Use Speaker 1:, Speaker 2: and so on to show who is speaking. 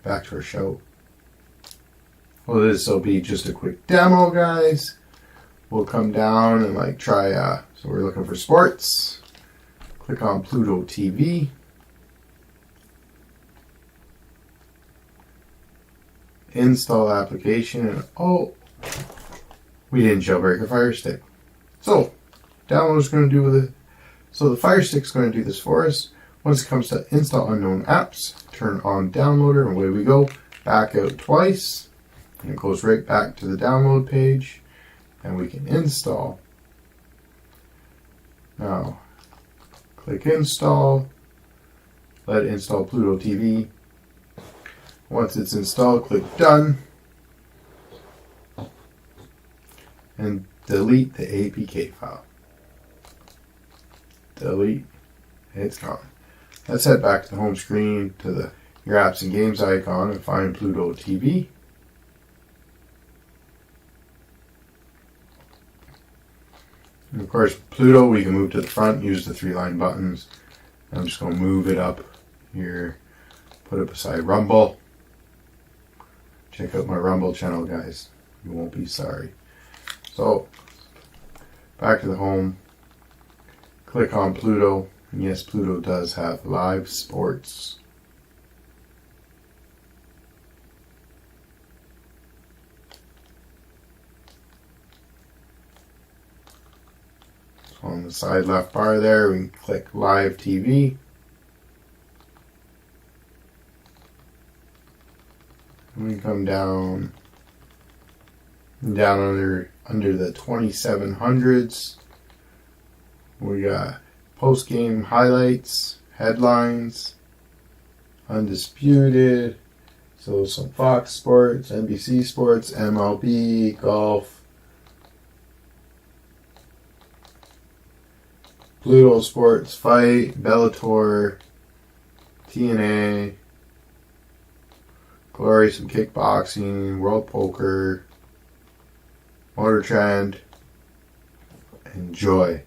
Speaker 1: back to our show. Well, this will be just a quick demo, guys. We'll come down and like try, so we're looking for sports. Click on Pluto TV. Install application, and oh, we didn't jailbreak a Firestick. So, download is going to do with it. So the Firestick is going to do this for us. Once it comes to install unknown apps, turn on downloader, and away we go. Back out twice, and it goes right back to the download page, and we can install. Now, click install. Let it install Pluto TV. Once it's installed, click done, and delete the APK file. Delete, it's gone. Let's head back to the home screen to your apps and games icon and find Pluto TV. And of course, Pluto, we can move to the front, use the 3-line buttons. I'm just going to move it up here, put it beside Rumble. Check out my Rumble channel, guys. You won't be sorry. So, back to the home. Click on Pluto. And yes, Pluto does have live sports. So on the side left bar there, we can click Live TV. We come down under the 2700s. We got post-game highlights, headlines, undisputed. So some Fox Sports, NBC Sports, MLB, golf, Pluto Sports, Fight, Bellator, TNA. Glory, some kickboxing, World Poker, Motor Trend. Enjoy.